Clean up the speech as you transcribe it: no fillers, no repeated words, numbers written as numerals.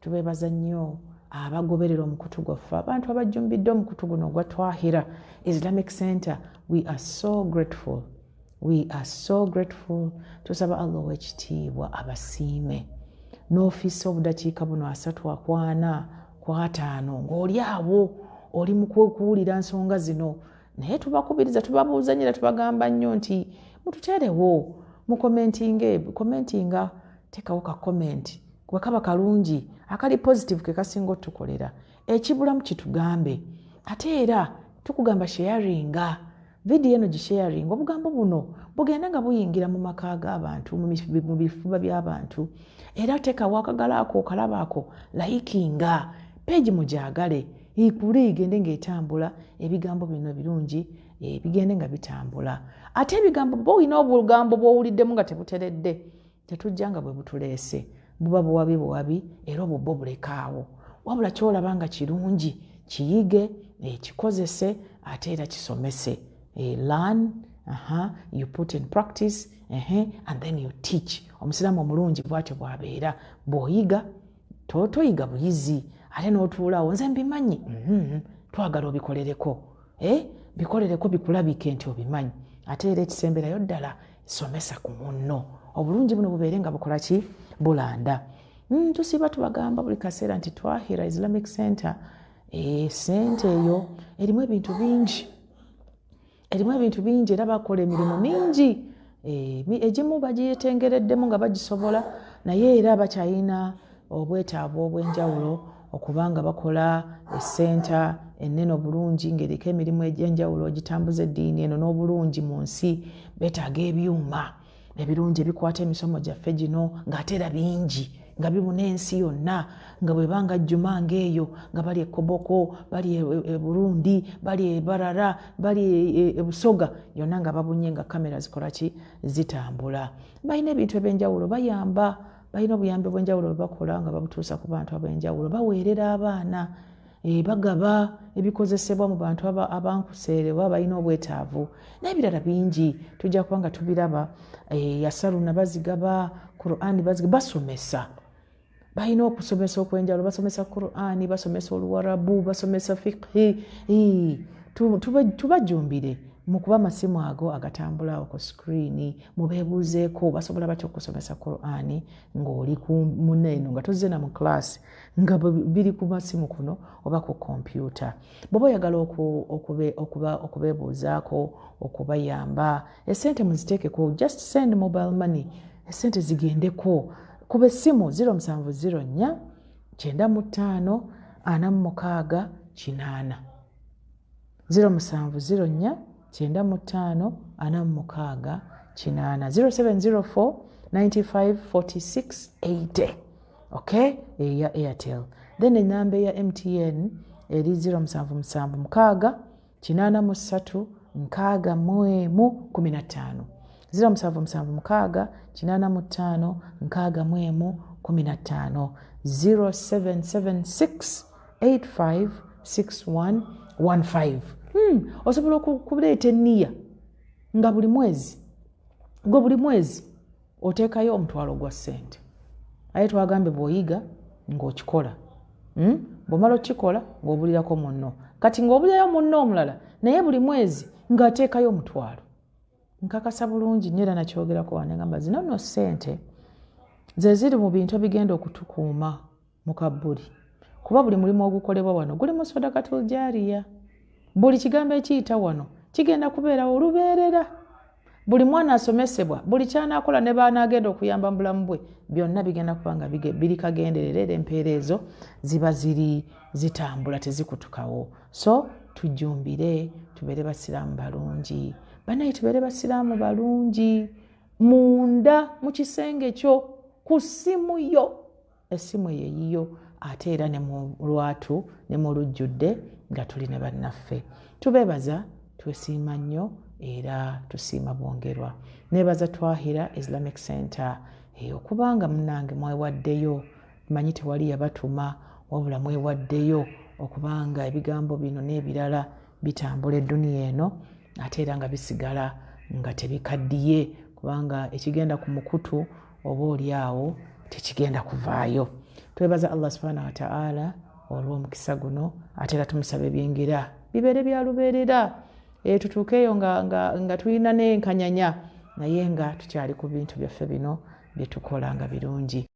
tubebaza nnyo abagoberera omukutu gwaffe abantu abajjumbidde omukutu guno ogwa Twahira Islamic Center. We are so grateful. We are so grateful. Tusaba Allah ow'ekitiibwa abasiime n'ofiisa obudakiika buno 3 ku 5 ng'oli awo oli mu kuwulira nsonga zino, naye tubakubiriza tubabuuza nnyo tubagamba nnyo nti mututeerewo mu commentinga tekawo ka comment kuba kaba kalungi akali positive ke kasinga otukolera ekibulamu kitugambe ate era tukugamba sharinga video eno gisharing obugambo buno bugenda nga buyingira mu maka g'abantu mu bifuba by'abantu era tekawo akagalaako okalabaako likinga page mujagale ikuli igende ng'etambula ebigambo bino birungi bigende nga bitambula ate ebigambo boyina obugambo bw'owuliddemu nga tebuteredde tetujja nga bwe butuleese buba buwabi era obwo bulekaawo wabula kyolaba nga kirungi kiyige kikozese ate era kisomese learn you put in practice and then you teach. Omusiraamu omulungi bwatyo bwabeera bw'oyiga toyiga buyizi ate n'otuulaawo nze mbimanyi twagala obikolereko bikolereko bikulabike nti obimanyi ate era ekisemberayo ddala somesa ku munno obulungi buno bubeere nga bukola ki bulanda. Tusiba tubagamba buli kaseera nti Twahira Islamic Center sente eyo erimu ebintu bingi era bakola emirimu mingi egimu bagiyetengereddemu nga bagisobola naye era bakyayina obwetaavu obw'enjawulo okubanga bakola esenta ennene obulungi ng'eriko emirimu egy'enjawulo ogitambuza eddiini eno n'obulungi mu nsi beetaaga ebyuma ebirungi ebikwata emisomo gyaffe gino ng'ate era bingi nga bibuna ensi yonna nga bwebanga jjuma ng'eyo nga bali ekoboko bali Burundi bali ebarara bali ebusoga yonna nga babunye nga kamera zikola ki zitambula. Balina ebintu ebyenjawulo bayamba balina obuyambi bw'enjawulo bwe bakola nga babutuusa ku bantu ab'enjawulo baweerera abaana bagaba ebikozesebwa mu bantu abankuseerebwa balina obwetaavu n'ebirala bingi tujja kuba nga tubiraba. Yasaluna bazigaba Qur'ani basomesa balina okusomesa okwenjawulo basomesa Qur'ani basomesa Oluwarabu basomesa fiqhi tubajumbire mu kuba amasimu ago agatambulawo ku screen mubeebuuzeeko basobola batya okusomesa Qur'ani ng'oli ku muneeno nga tozze na mu class nga biri ku masimu kuno oba ku kompyuta. Bw'oba oyagala okubeebuuzaako okubayamba esente muziteekeko just send mobile money esente zigendeko kuba essimu 0704 95 46 8 0704 95 46 8 0704 95 46 80 okay ya Airtel. Then enamba ya MTN eri 0776 83 615 0776 85 615 0776 856115. Osobola okuleeta enniya nga buli mwezi oteekayo omutwalo gwa ssente aye twagambe bw'oyiga ng'okikola bw'omala okikola ng'obulirako munno kati ng'obulirayo munno omulala naye buli mwezi ng'ateekayo omutwalo. Nkakasa bulungi nnyo era nakyogerako wane ngamba zino nno ssente ze ziri mu bintu ebigenda okutukuuma mu kabbuli kuba buli mulimu ogukolebwa wano guli mu sadakatul jaariya. Buli kigambo ekiyita wano kigenda kubeerawo olubeerera. Buli mwana asomesebwa buli ky'anaakola ne baanaagenda okuyamba mu bulamu bwe byonna bigenda kuba nga biri kagenderera era empeera ezo ziba zitambula tezikutukawo. So tujumbire tubeere basiraamu balungi banaye tubeere basiraamu balungi munda mu kisenge kyo ku ssimu yo essimu eyiyo ate era ne mu lwatu ne mu lujjudde nga tuli ne bannaffe. Tubeebaza twesiima nnyo era tusiima bwongerwa. Neebaza Twahira Islamic Center okubanga munnange mwewaddeyo manyi tewali yabatuma wabula mwewaddeyo okubanga ebigambo bino n'ebirala bitambula edduniya eno ate era nga bisigala nga tebikaddiye kubanga ekigenda ku mukutu oba oli awo tekigenda kuvaayo. twebaza Allah subhanahu wa ta'ala olw'omukisa guno ate era tumusaba ebyengera bibeere bya lubeerera tutuukeeyo nga tulina n'enkanyanya naye nga tukyali ku bintu byaffe bino bye tukola nga birungi.